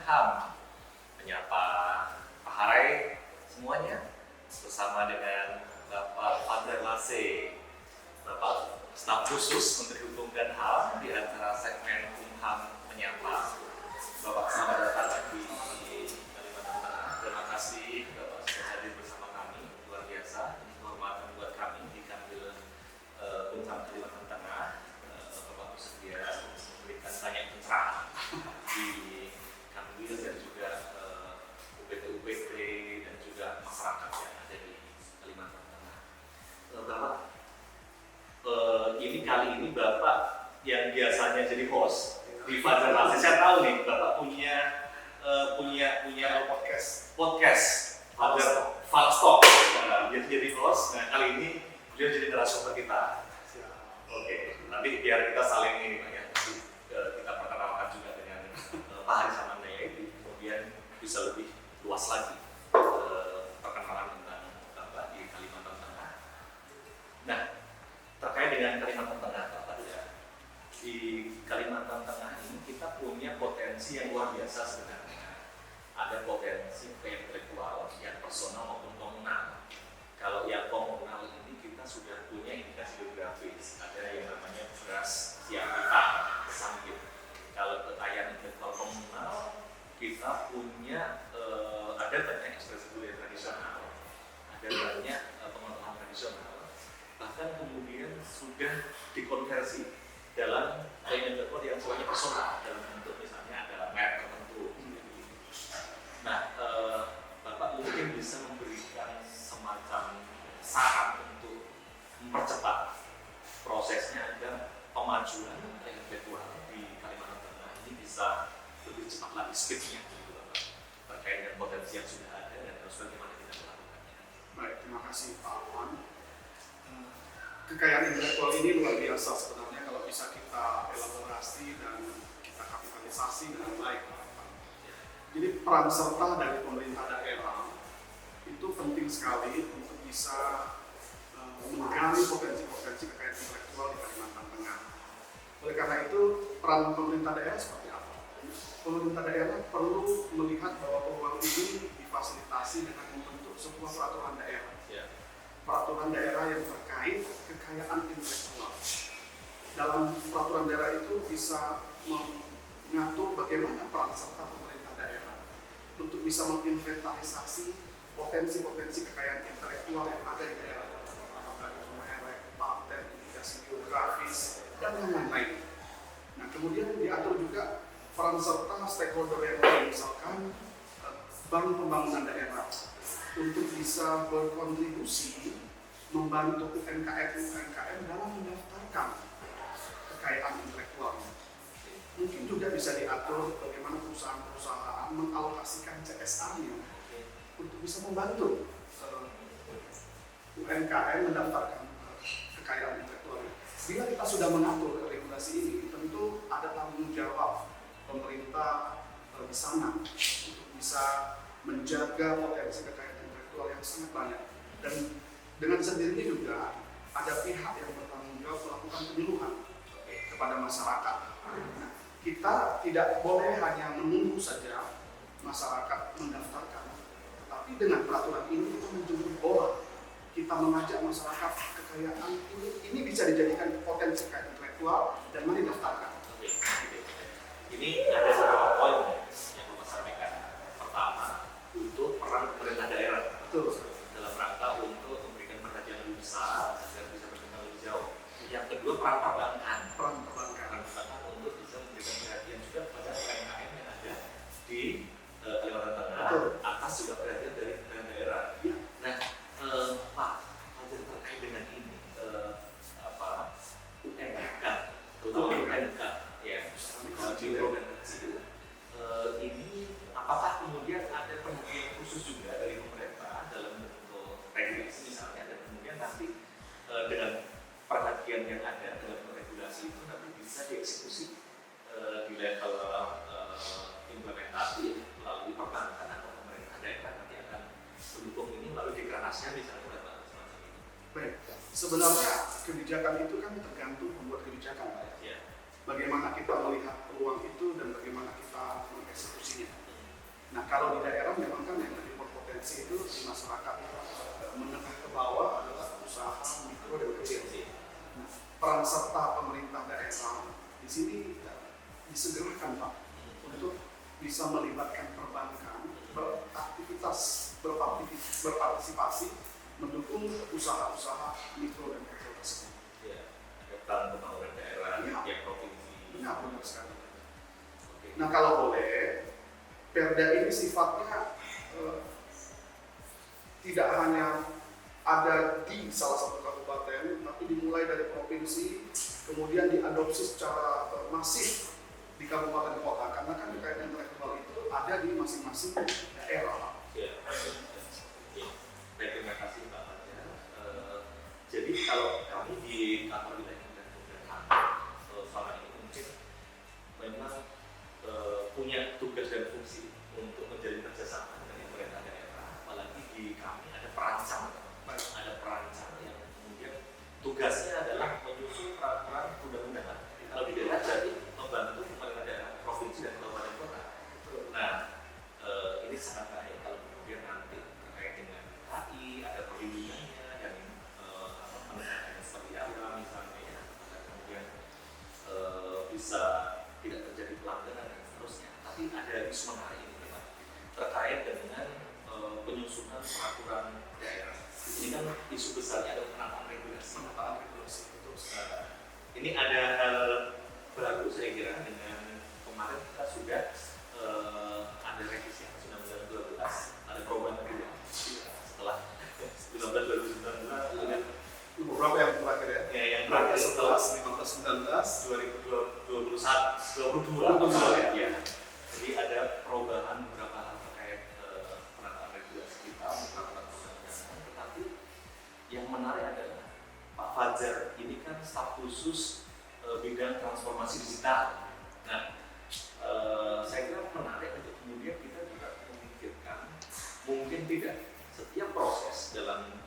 HAM, menyapa Pak Harai semuanya, bersama dengan Bapak Fadler Lase, Bapak Staf Khusus Menteri Hukum dan HAM di acara segmen Kumham Menyapa. Bapak selamat datang di Kalimantan Tengah. Terima kasih Bapak sudah hadir bersama kami, luar biasa. Ini kehormatan buat kami di Kanwil Kumham Kalimantan Tengah. Bapak bersedia memberikan banyak pencerahan di Kanwil dan juga UPT dan juga masyarakat yang ada di Kalimantan Tengah. Bapak, ini kali ini Bapak yang biasanya jadi host di Fadler Lase. Saya tahu nih Bapak punya podcast Fadler Falstock. Dia jadi host. Nah kali ini beliau jadi narasumber kita. Oke, nanti biar kita saling ini Pak ya. Kita perkenalkan juga dengan Pak Haris Samandaya ini, kemudian bisa lebih luas lagi perkenalan tentang Bapak di Kalimantan Tengah. Nah, terkait dengan Kalimantan Tengah Bapak ya, di Kalimantan Tengah ini kita punya potensi yang luar biasa sebenarnya. Ada potensi intelektual yang personal maupun komunal. Kalau yang komunal ini kita sudah punya indikasi geografis, ada yang namanya beras siapita, kesanggit. Kalau kekayaan intelektual komunal, kita punya ada banyak ekspresi budaya tradisional, ada banyak pengetahuan tradisional, bahkan kemudian sudah dikonversi dalam kekayaan intelektual yang semuanya personal dalam bentuk misalnya ada merek tertentu. Nah, Bapak mungkin bisa memberikan semacam saran untuk mempercepat prosesnya agar pemajuan kekayaan intelektual di Kalimantan Tengah ini bisa lebih cepat lagi speednya gitu Bapak, terkait dengan potensi yang sudah ada dan harus bagaimana kita melakukannya. Baik, terima kasih Pak Afwan. Kekayaan intelektual ini luar biasa sebenarnya kalau bisa kita elaborasi dan kita kapitalisasi dengan baik Pak Afwan. Jadi peran serta dari pemerintah daerah itu penting sekali untuk bisa menggali potensi-potensi kekayaan intelektual di Kalimantan Tengah. Oleh karena itu, peran pemerintah daerah seperti apa? Pemerintah daerah perlu melihat bahwa peluang ini difasilitasi dengan membentuk sebuah peraturan daerah. Peraturan daerah yang terkait kekayaan intelektual. Dalam peraturan daerah itu bisa mengatur bagaimana peran serta pemerintah daerah untuk bisa menginventarisasi potensi-potensi kekayaan intelektual yang ada di daerah. Apakah itu merek, paten, indikasi geografis, dan yang lain-lain. Nah, kemudian diatur juga peran serta stakeholder yang lain, misalkan Bank Pembangunan Daerah, untuk bisa berkontribusi membantu UMKM dalam mendaftarkan kekayaan intelektual. Mungkin juga bisa diatur bagaimana perusahaan-perusahaan mengalokasikan CSR-nya untuk bisa membantu UMKM mendaftarkan kekayaan intelektual. Bila kita sudah mengatur regulasi ini, tentu ada tanggung jawab pemerintah di sana untuk bisa menjaga potensi kekayaan intelektual yang sangat banyak. Dan dengan sendirinya juga ada pihak yang bertanggung jawab melakukan penyuluhan kepada masyarakat. Nah, kita tidak boleh hanya menunggu saja masyarakat mendaftarkan, tetapi dengan peraturan ini kita menjemput bola. Kita mengajak masyarakat kekayaan ini bisa dijadikan potensi kekayaan intelektual dan mari daftarkan. Ini ada beberapa poin yang Bapak sampaikan. Pertama, untuk peran pemerintah daerah. Betul. Dalam rangka untuk memberikan perhatian lebih besar agar bisa berkembang lebih jauh. Yang kedua, peran perbankan. Peran perbankan Untuk bisa memberikan perhatian juga kepada UMKM yang ada di Kalimantan Tengah. Betul. Atas juga perhatian dari daerah. Ya. Nah, Pak, terkait dengan ini, UMK, terutama UMK, ya, mikro dan kecil, ini apakah kemudian ada perhatian khusus juga dari pemerintah dalam bentuk regulasi misalnya, dan kemudian nanti dengan perhatian yang ada dalam regulasi itu nanti bisa dieksekusi di level implementasi melalui perbankan atau pemerintah daerah nanti akan mendukung ini melalui dekranasnya misalnya semacam itu. Baik, sebenarnya kebijakan itu kan tergantung pembuat kebijakan Pak ya. Bagaimana kita melihat peluang itu dan bagaimana kita mengeksekusinya. Nah kalau di daerah memang kan yang lebih berpotensi itu di masyarakat menengah ke bawah adalah usaha mikro dan kecil. Nah, peran serta pemerintah daerah di sini disegerakan Pak untuk bisa melibatkan perbankan berpartisipasi mendukung usaha-usaha mikro dan kecil tersebut. Ya, ada peran pembangunan daerah Ya. tiap provinsi. Benar sekali. Oke. Nah kalau boleh, Perda ini sifatnya tidak hanya ada di salah satu kabupaten, tapi dimulai dari provinsi, kemudian diadopsi secara masif di kabupaten kota, karena kan kekayaan intelektual itu ada di masing-masing daerah. Ya. Baik, terima kasih Pak Fajar. Jadi kalau kami di kantor wilayah Kementerian selama ini mungkin memang punya tugas dan fungsi untuk menjalin kerjasama dengan pemerintah daerah, apalagi di kami ada perancang yang kemudian tugasnya adalah menyusun peraturan undang-undangan. Kalau di daerah jadi membantu pemerintah daerah provinsi dan kabupaten kota. Nah, ini sangat baik kalau kemudian nanti terkait dengan HI ada perlindungannya dan penegakannya seperti apa misalnya ya, kemudian bisa tidak terjadi pelanggaran dan seterusnya. Tapi ada isu menarik ini Pak, terkait dengan penyusunan peraturan daerah. Ini kan isu besarnya adalah penataan regulasi. Ini ada hal baru saya kira dengan kemarin kita sudah ada revisi Undang-Undang 12, ada perubahan kedua setelah 2019 Beberapa yang terakhir ya? Yang terakhir setelah 2021 ya. Jadi ada perubahan beberapa hal terkait penataan regulasi kita, peraturan perundang-undangan. Tetapi yang menarik adalah Pak Fajar ini kan staf khusus bidang transformasi digital. Nah, saya kira menarik untuk kemudian kita juga memikirkan mungkin tidak setiap proses dalam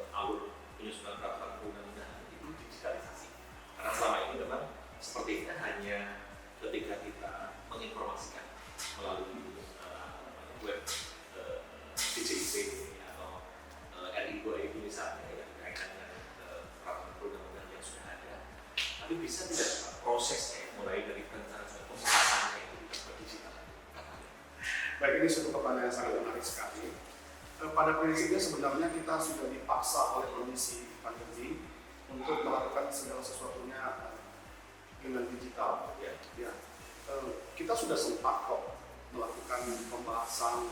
alur penyusunan peraturan perundang-undangan itu digitalisasi. Karena selama ini memang seperti ini hanya ketika kita menginformasikan melalui web DJIP atau RI2 itu misalnya yang berkaitan dengan peraturan perundang-undangan yang sudah ada. Tapi bisa tidak prosesnya mulai dari perencanaan pembahasannya itu bisa digital. Baik, ini suatu pertanyaan yang sangat menarik sekali. Pada prinsipnya sebenarnya kita sudah dipaksa oleh kondisi pandemi untuk melakukan segala sesuatunya dengan digital. Ya. Kita sudah sempat kok melakukan pembahasan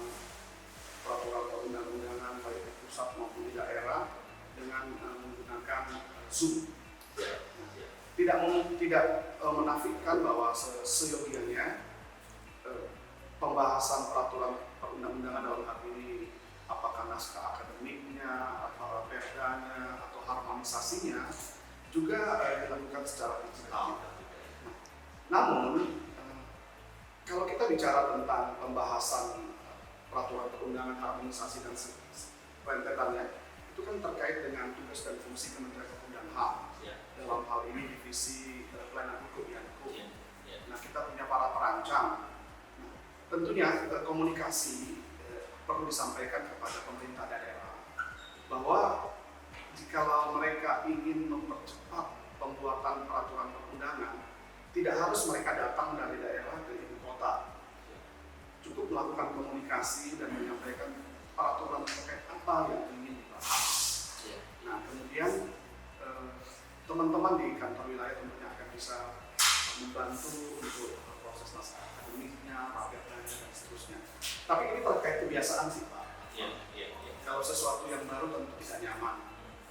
peraturan perundang-undangan baik di pusat maupun di daerah dengan menggunakan Zoom. Tidak menafikan bahwa seyogianya pembahasan peraturan perundang-undangan dalam hal ini apakah naskah akademiknya, atau perdanya, atau harmonisasinya juga dilakukan secara digital. Namun kalau kita bicara tentang pembahasan peraturan perundangan, harmonisasi dan rentetannya, itu kan terkait dengan tugas dan fungsi Kementerian Hukum dan HAM. Dalam hal ini divisi pelayanan hukum ya. Nah, kita punya para perancang. Nah, tentunya komunikasi perlu disampaikan kepada pemerintah daerah bahwa jikalau mereka ingin mempercepat pembuatan peraturan perundangan, tidak harus mereka datang dari daerah ke ibu kota. Cukup melakukan komunikasi dan menyampaikan peraturan terkait apa yang ingin dibahas. Nah, kemudian teman-teman di kantor wilayah tentunya akan bisa membantu untuk proses naskah akademiknya, rapatnya dan seterusnya. Tapi ini terkait kebiasaan sih Pak. Kalau sesuatu yang baru tentu tidak nyaman.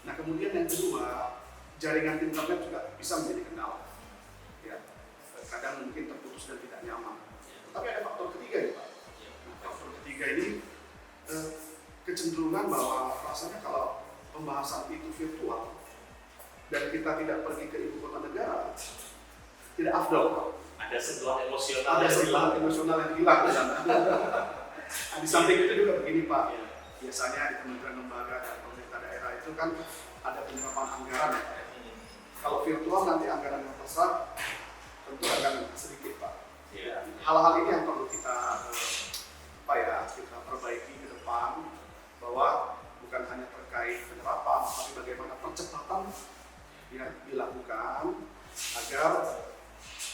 Nah, kemudian yang kedua, jaringan internet juga bisa menjadi kendala. Ya, kadang mungkin terputus dan tidak nyaman. Tapi ada faktor ketiga ya Pak. Nah, faktor ketiga ini kecenderungan bahwa rasanya kalau pembahasan itu virtual dan kita tidak pergi ke ibu kota negara, tidak afdol. Ada sentuhan emosional. Yang hilang di sana. Nah, di samping itu juga begini Pak, biasanya di kementerian lembaga dan pemerintah daerah itu kan ada penyerapan anggaran ya Pak. Kalau virtual nanti anggaran yang terserap tentu akan sedikit Pak. Hal-hal ini yang perlu kita terkait penerapan, tapi bagaimana percepatan ya, dilakukan agar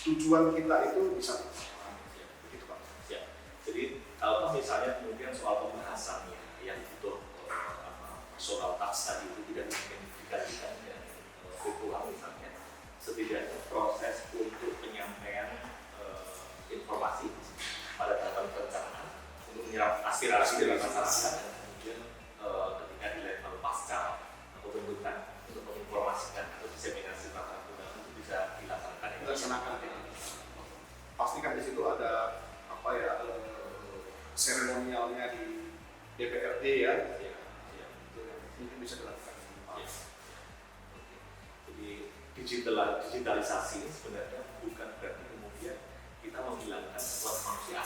tujuan kita itu bisa tercapai. Begitu Pak. Ya. Jadi kalau misalnya kemudian soal pembahasannya yang butuh personal touch tadi itu tidak mungkin digantikan dengan virtual misalnya, setidaknya proses untuk penyampaian informasi pada tahapan perencanaan untuk menyerap aspirasi dari masyarakat dan kemudian ketika di level pasca atau bentukan untuk menginformasikan atau diseminasi peraturan perundangan itu bisa dilaksanakan. Pastikan di situ ada apa ya seremonialnya di DPRD ya. Mungkin bisa dilakukan. Jadi digitalisasi sebenarnya bukan berarti kemudian kita menghilangkan kelas manusia.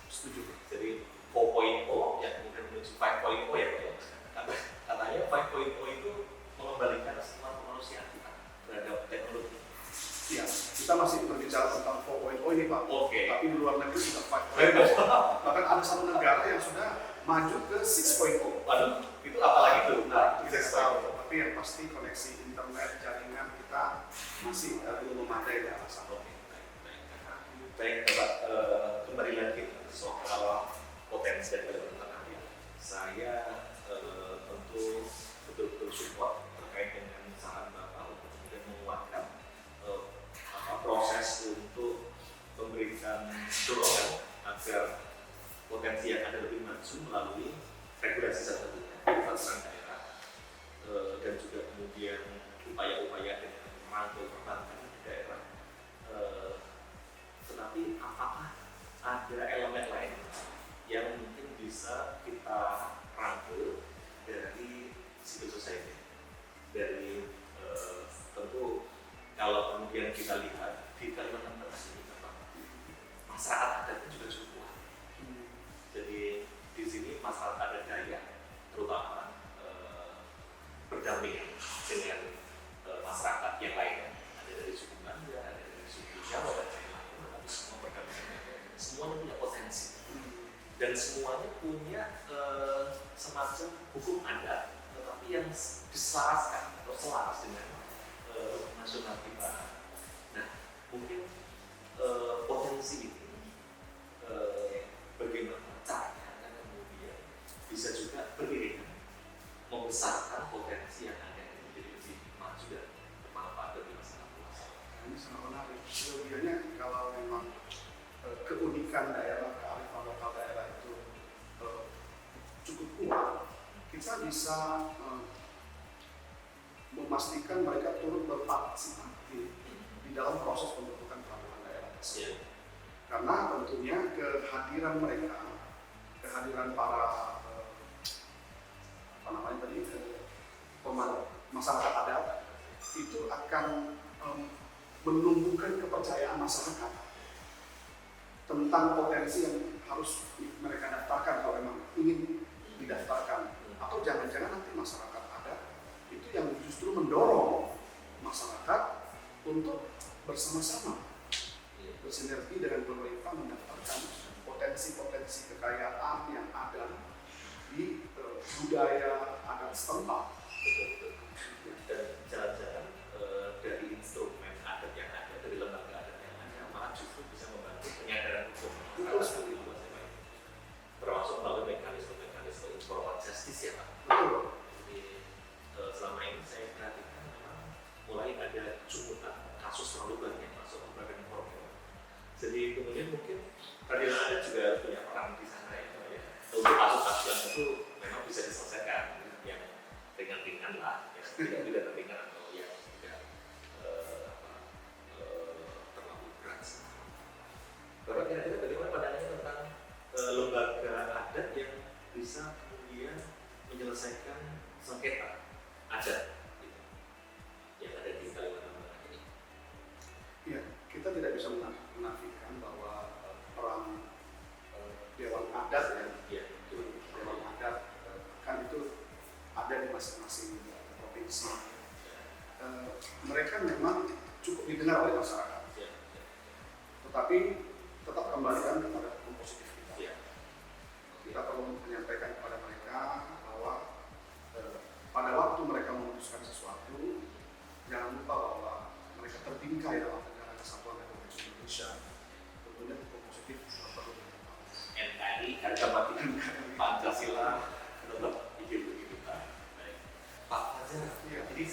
Setuju. Jadi 4.0 yang kemudian menuju 5.0 ya Pak ya. Katanya 5.0 itu mengembalikan keseimbangan kemanusiaan kita terhadap teknologi. Iya, kita masih berbicara tentang 4.0 ini Pak. Oke. Tapi di luar negeri sudah 5.0. Bahkan ada satu negara yang sudah maju ke 6.0. Waduh, itu apalagi tuh? Nah, kita tahu. Tapi yang pasti koneksi internet jaringan kita masih belum memadai di arah sana. Baik, Bapak, kembali lagi soal potensi dari pemerintah. Saya tentu betul-betul support terkait dengan saran Bapak untuk kemudian menguatkan proses untuk memberikan dorongan agar potensi yang ada lebih maju melalui regulasi satunya peraturan daerah dan juga kemudian upaya-upaya dengan merangkul perbankan di daerah. Tetapi apakah ada elemen lain yang mungkin bisa kita rangkul dari civil society, dari tentu kalau kemudian kita lihat di Kalimantan Tengah ini masyarakat adatnya juga cukup kuat. Jadi di sini masyarakat adat Dayak terutama berdampingan dengan masyarakat yang lainnya, ada dari suku Banda, ada dari suku Jawa dan lain-lain, tapi semua berdampingan, semuanya punya potensi dan semuanya punya semacam hukum adat, tetapi yang diselaraskan atau selaras dengan nasional kita. Nah, mungkin potensi ini bagaimana caranya agar kemudian bisa juga beriringan membesarkan potensi yang ada ini menjadi lebih maju dan bermanfaat bagi masyarakat luas. Ini sangat menarik. Sebenarnya kalau memang keunikan daerah, kearifan lokal daerah itu cukup kuat, kita bisa memastikan mereka turut berpartisipasi di dalam proses pembentukan peraturan daerah tersebut. Karena tentunya kehadiran mereka, kehadiran para masyarakat adat itu akan menumbuhkan kepercayaan masyarakat tentang potensi yang harus mereka daftarkan kalau memang ingin didaftarkan, atau jangan-jangan nanti masyarakat adat itu yang justru mendorong masyarakat untuk bersama-sama bersinergi dengan pemerintah mendaftarkan potensi-potensi kekayaan yang ada di budaya adat setempat. Dan jalan-jalan dari instrumen adat yang ada, dari lembaga adat yang ada, malah justru bisa membantu penyadaran hukum seperti itu, termasuk melalui mekanisme informal justice ya Pak. Jadi selama ini saya perhatikan memang mulai ada jumlah kasus terlalu banyak masuk ke badan informal. Jadi kemudian mungkin peradilan adat juga punya peran di sana ya Pak ya. Untuk kasus-kasus yang itu memang bisa diselesaikan yang ringan-ringan lah, yang tidak ringan atau yang tidak terlalu berat. Bapak kira-kira bagaimana pandangannya tentang lembaga adat yang bisa kemudian menyelesaikan sengketa adat gitu, yang ada di Kalimantan Tengah ini? Ya, kita tidak bisa menafikan bahwa peran dewan adat ya, dewan adat kan itu ada di masing-masing provinsi. Mereka memang cukup didengar oleh masyarakat, tetapi tetap kembalikan kepada hukum positif kita. Kita perlu menyampaikan kepada mereka bahwa pada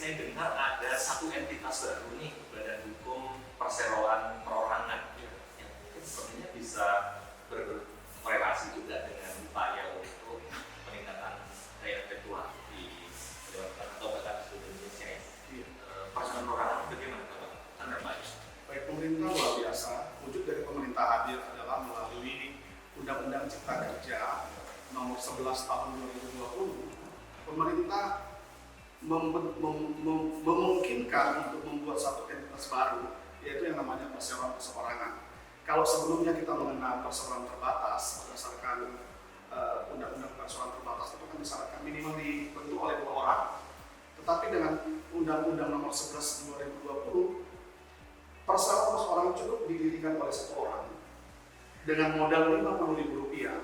saya dengar ada satu entitas baru nih, Badan Hukum Perseroan Perorangan, yang mungkin sepertinya bisa berkorelasi juga dengan upaya untuk peningkatan daya intelektual di Dewan atau bahkan seluruh Indonesia ya. Perseroan perorangan bagaimana Pak? Anda Pak? Baik, pemerintah luar biasa. Wujud dari pemerintah hadir adalah melalui Undang-Undang Cipta Kerja Nomor 11 Tahun 2020. Pemerintah memungkinkan untuk membuat satu entitas baru, yaitu yang namanya perseroan perseorangan. Kalau sebelumnya kita mengenal perseroan terbatas berdasarkan Undang-Undang perseroan terbatas itu kan misalkan minimal dibentuk oleh 2 orang. Tetapi dengan Undang-Undang Nomor 11 2020, perseroan perseorangan cukup didirikan oleh 1 orang dengan modal Rp50.000,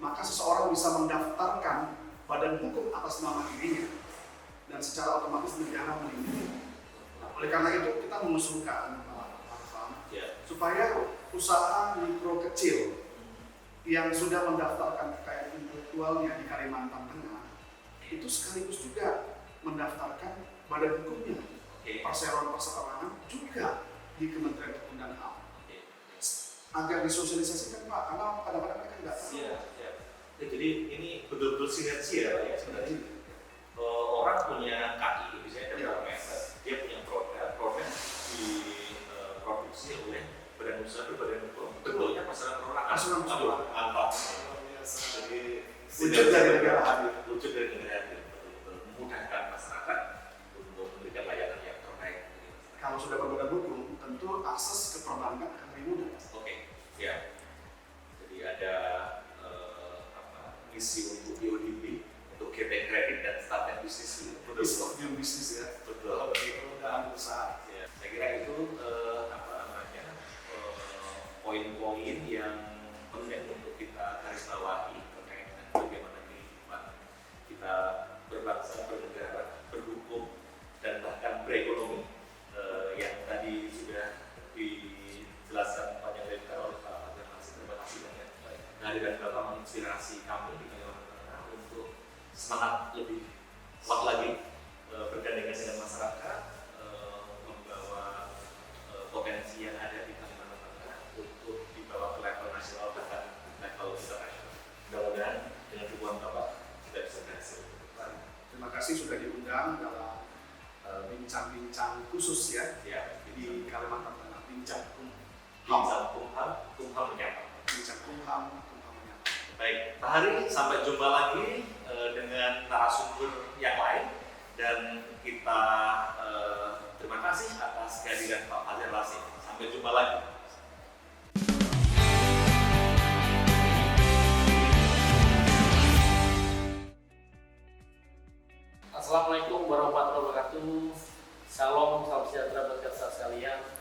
maka seseorang bisa mendaftarkan badan hukum atas nama dirinya dan secara otomatis negara melindungi. Nah, oleh karena itu kita mengusulkan supaya usaha mikro kecil yang sudah mendaftarkan kekayaan intelektualnya di Kalimantan Tengah itu sekaligus juga mendaftarkan badan hukumnya, perseroan perseorangan juga di Kementerian Hukum dan HAM. Agar disosialisasikan Pak, karena kadang-kadang mereka nggak tahu. Jadi ini betul-betul sinergi ya Pak ya sebenarnya. Orang punya KI, misalnya ada parameter, dia punya produk diproduksi oleh badan usaha badan hukum, bentuknya perseroan perorangan. Mantap. Jadi Wujud dari negara hadir. Wujud dari negara hadir, betul-betul memudahkan masyarakat untuk memberikan layanan yang terbaik. Kalau sudah berbadan hukum, tentu akses ke perbankan akan lebih mudah. Ya. Jadi ada misi untuk BODB, untuk gaping kredit dan startup bisnis. Ease of doing business ya. Betul. Bagi perusahaan usaha. Ya, saya kira itu poin-poin yang penting untuk kita garis bawahi terkait dengan bagaimana kehidupan kita berbangsa, bernegara, berhukum, dan bahkan berekonomi yang tadi sudah dijelaskan panjang lebar oleh Pak Fajar Masih. Terima kasih banyak. Kehadiran Bapak menginspirasi kami di Kalimantan Tengah untuk semangat lebih kuat lagi bergandengan dengan masyarakat, membawa potensi yang ada di Kalimantan Tengah untuk dibawa ke level nasional bahkan level internasional. Mudah-mudahan dengan dukungan Bapak kita bisa berhasil. Terima kasih sudah diundang dalam bincang-bincang khusus ya di Kalimantan Tengah. Bincang Kumham menyapa. Bincang Kumham menyapa. Baik, Pak Hari, sampai jumpa lagi dengan narasumber yang lain dan kita terima kasih atas kehadiran Pak Fajar Masih. Sampai jumpa lagi. Assalamualaikum warahmatullahi wabarakatuh. Salam sejahtera buat kita sekalian.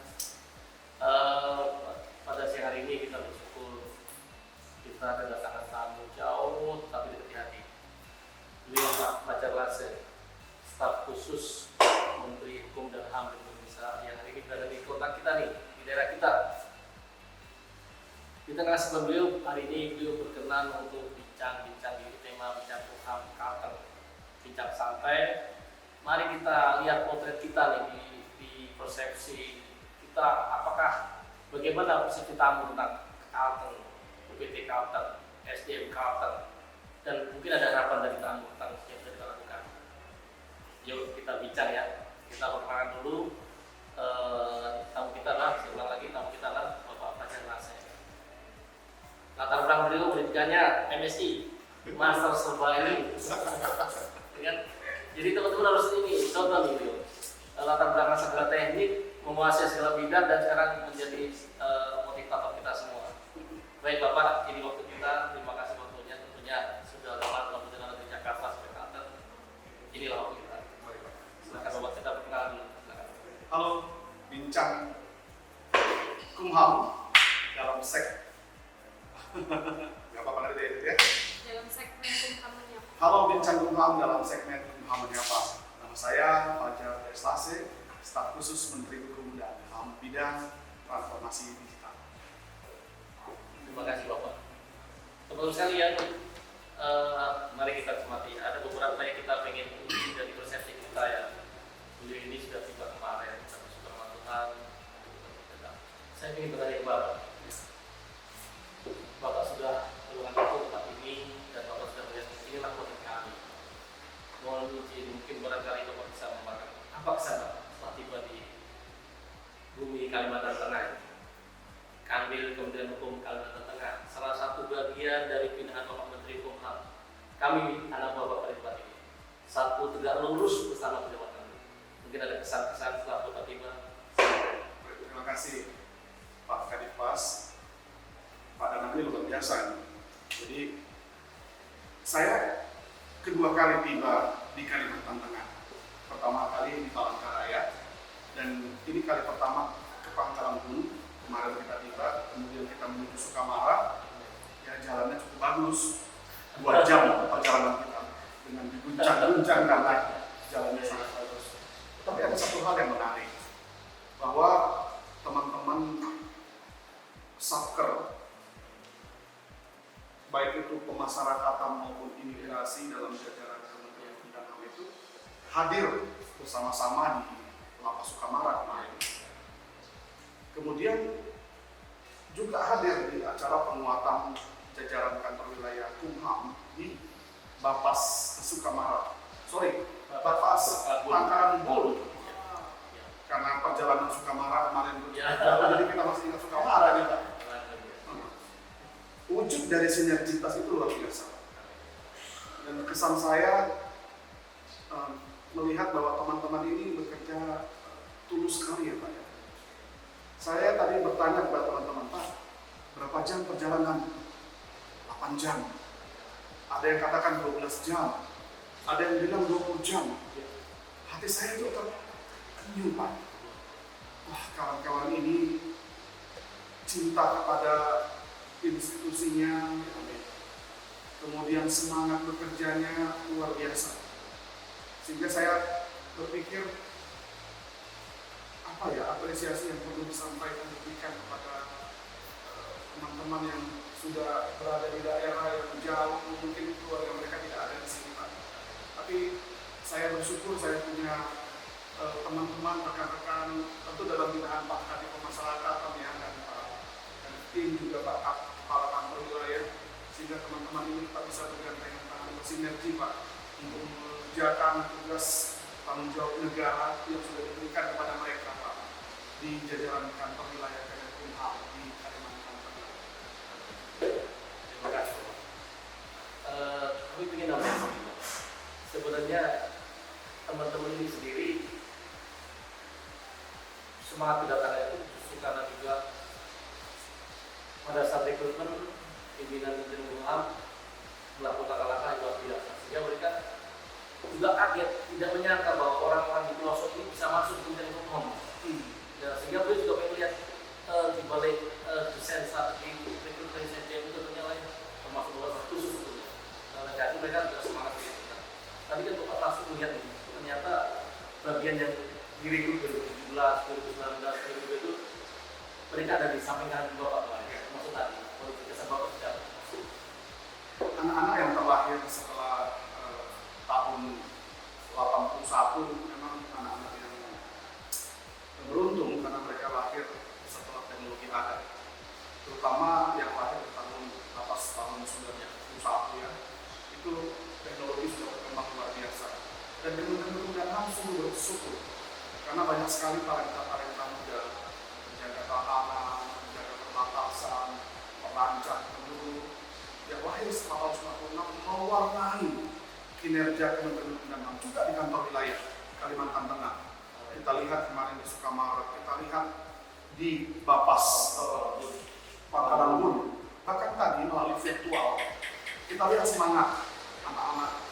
Pada siang hari ini kita bersyukur kita kedatangan tamu jauh tapi dekat di hati. Beliau Pak Fajar Masih, staf khusus Menteri Hukum dan HAM Indonesia yang hari ini berada di kota kita nih, di daerah kita. Di tengah sebelum beliau hari ini beliau berkenan untuk bincang-bincang di tema bincang Kumham Kalteng, bincang santai. Mari kita lihat potret kita nih di persepsi kita, apakah bagaimana persepsi tamu tentang Kalteng, UPT Kalteng, SDM Kalteng, dan mungkin ada harapan dari tamu tentang yang sudah kita lakukan. Yuk kita bincang ya. Kita perkenalkan dulu tamu kita lah, saya ulang lagi tamu kita lah Bapak Fajar Masih. Latar belakang beliau pendidikannya MSI, Master Surveying. Jadi teman-teman harus ini contoh nih beliau. Latar belakang segala teknik, menguasai segala bidang dan sekarang menjadi motivator kita semua. Baik Bapak, ini waktu kita. Terima kasih waktunya. Tentunya sudah lama perjalanan dari Jakarta sampai Kalteng. Inilah waktu kita. Silakan Bapak, kita perkenalan dulu. Silakan. Halo, bincang Kumham dalam nggak apa-apa nanti ya. Dalam segmen Kumham menyapa. Halo, bincang Kumham dalam segmen Kumham menyapa. Nama saya Fajar Masih, staf khusus Menteri Hukum dan HAM bidang transformasi digital. Terima kasih Bapak. Teman-teman sekalian, mari kita cermati. Ada beberapa yang kita ingin uji dari persepsi kita ya. Saya ingin bertanya ke Bapak. Bapak sudah meluangkan waktu tempat ini dan Bapak sudah melihat inilah potensi kami. Mohon izin, mungkin barangkali Bapak bisa memaparkan apa kesan Bapak setelah tiba di bumi Kalimantan Tengah ini. Kanwil Kementerian Hukum Kalimantan Tengah, salah satu bagian dari pilihan Bapak Menteri Hukum HAM. Kami anak buah Bapak di tempat ini. Satu tegak lurus bersama pejabat kami. Mungkin ada kesan-kesan setelah Bapak tiba. Terima kasih Pak Kadifas. Pak Danang ini luar biasa. Jadi saya kedua kali tiba di Kalimantan Tengah. Pertama kali di Palangkaraya dan ini kali pertama ke Pangkalan Bun. Kemarin kita tiba, kemudian kita menuju Sukamara. Ya jalannya cukup bagus. 2 jam perjalanan kita dengan diguncang-guncang karena jalannya sangat bagus. Tapi ada satu hal yang menarik bahwa teman-teman Satker baik itu pemasyarakatan maupun imigrasi dalam jajaran Kementerian Hukum dan HAM itu hadir bersama-sama di Lapas Sukamara kemarin. Kemudian juga hadir di acara penguatan jajaran kantor wilayah Kumham di Bapas Sukamara. Bapas Pangkalan Bun. Karena perjalanan Sukamara kemarin itu jadi kita masih ingat Sukamara nih Pak. Wujud dari sinergitas itu luar biasa. Dan kesan saya melihat bahwa teman-teman ini bekerja tulus sekali ya Pak ya. Saya tadi bertanya kepada teman-teman, Pak, berapa jam perjalanan? 8 jam. Ada yang katakan 12 jam. Ada yang bilang 20 jam. Hati saya itu terkenyum, Pak. Wah, kawan-kawan ini cinta kepada institusinya, kemudian semangat bekerjanya luar biasa. Sehingga saya berpikir, apa ya apresiasi yang perlu disampaikan diberikan kepada teman-teman yang sudah berada di daerah yang jauh, mungkin keluarga mereka tidak ada di sini Pak. Tapi saya bersyukur saya punya teman-teman, rekan-rekan, tentu dalam binaan Pak Kadif Pemasyarakatan ya, dan tim juga Pak Kepala Kantor Wilayah, sehingga teman-teman ini Pak bisa bergandengan tangan bersinergi Pak untuk mengerjakan tugas tanggung jawab negara yang sudah diberikan kepada mereka Pak di jajaran kantor wilayah Kemenkumham di Kalimantan Tengah. Terima kasih Pak. Kami ingin nambah sebenarnya teman-teman ini sendiri semangat kedatangan itu justru karena juga pada saat rekrutmen pimpinan Kemenkumham melakukan langkah-langkah yang luar biasa sehingga mereka juga kaget, tidak menyangka bahwa orang-orang di pelosok ini bisa masuk ke Kemenkumham. Sehingga beliau juga pengen lihat di balik desain strategi rekrutmen SDM itu ternyata lain termasuk beberapa khusus sebetulnya. Jadi mereka juga semangat ya. Tadi kan Bapak langsung melihat nih, ternyata bagian yang direkrut 2017, 2019, 2020 itu mereka ada di samping kanan Bapak kemarin. Maksud tadi, kesan Bapak secara anak-anak yang terlahir setelah tahun 81 memang anak-anak yang beruntung karena mereka lahir setelah teknologi ada, terutama yang lahir di tahun atas tahun 91 ya, itu teknologi sudah berkembang luar biasa dan Kementerian langsung bersyukur karena banyak sekali talenta-talenta muda menjaga tahanan, menjaga perbatasan, perancang penduduk yang lahir setelah tahun 96 mewarnai kinerja Kementerian Hukum dan HAM juga di kantor wilayah Kalimantan Tengah. Kita lihat kemarin di Sukamara, kita lihat di Bapas Pangkalan Bun, bahkan tadi melalui virtual kita lihat semangat anak-anak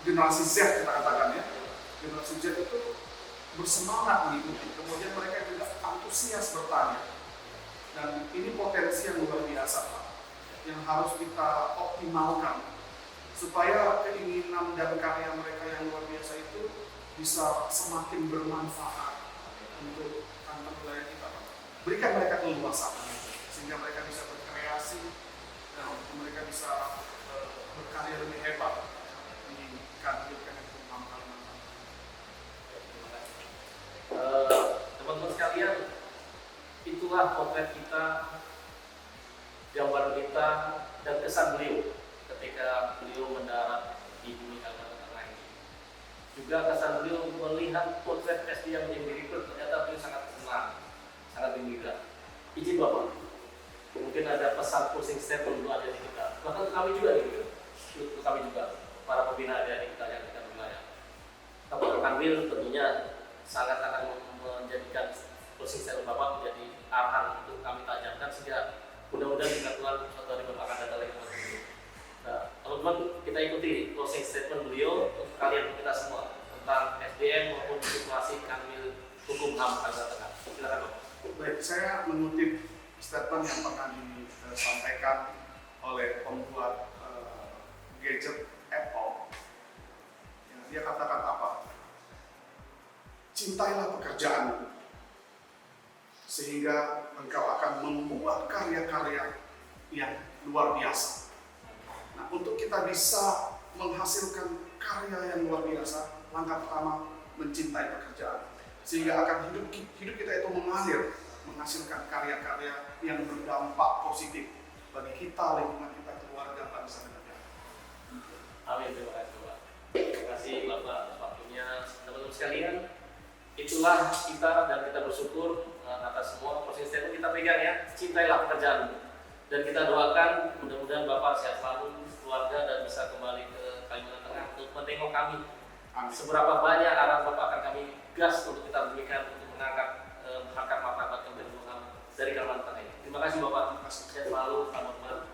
generasi Z kita katakan ya. Generasi Z itu bersemangat mengikuti, kemudian mereka juga antusias bertanya. Dan ini potensi yang luar biasa Pak, yang harus kita optimalkan supaya keinginan dan karya mereka yang luar biasa itu bisa semakin bermanfaat untuk kantor wilayah kita Pak. Berikan mereka keluasan sehingga mereka bisa berkreasi dan mereka bisa berkarya lebih hebat di kantor Kemenkumham Kalimantan. teman-teman sekalian, itulah potret kita, gambar kita, dan kesan beliau ketika beliau mendarat di bumi Kalimantan Tengah ini. Juga kesan beliau melihat potret SD yang menjadi record, ternyata beliau sangat senang, sangat gembira. Izin Bapak, mungkin ada pesan closing statement untuk adik kita, bahkan kami juga nih, untuk kami juga, para pembina adik kita yang kita wilayah. Bapak Kanwil tentunya sangat akan menjadikan closing statement Bapak menjadi arahan untuk kami tajamkan sehingga mudah-mudahan kita Tuhan suatu hari Bapak akan datang lagi kepada beliau. Nah, teman-teman kita ikuti closing statement beliau untuk kalian kita semua tentang SDM maupun situasi Kanwil Hukum HAM Kalimantan Tengah. Silakan Bapak. Baik, saya mengutip statement yang pernah disampaikan oleh pembuat gadget Apple. Yang dia katakan apa? Cintailah pekerjaanmu, sehingga engkau akan membuat karya-karya yang luar biasa. Nah, untuk kita bisa menghasilkan karya yang luar biasa, langkah pertama mencintai pekerjaan, sehingga akan hidup kita itu mengalir, menghasilkan karya-karya yang berdampak positif bagi kita, lingkungan kita, keluarga, bangsa dan negara. Amin, terima kasih Bapak. Terima kasih Bapak atas waktunya. Teman-teman sekalian, itulah kita dan kita bersyukur atas semua closing statement kita pegang ya. Cintailah pekerjaanmu. Dan kita doakan mudah-mudahan Bapak sehat selalu, keluarga, dan bisa kembali ke Kalimantan Tengah untuk menengok kami. Amin. Seberapa banyak arahan Bapak akan kami gas untuk kita berikan untuk mengangkat harkat martabat keberuntungan dari Kalimantan Tengah ini. Terima kasih Bapak. Sehat selalu, teman-teman.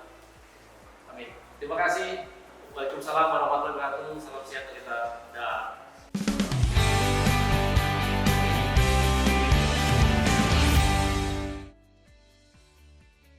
Amin. Terima kasih. Waalaikumsalam warahmatullahi wabarakatuh. Salam sehat untuk kita.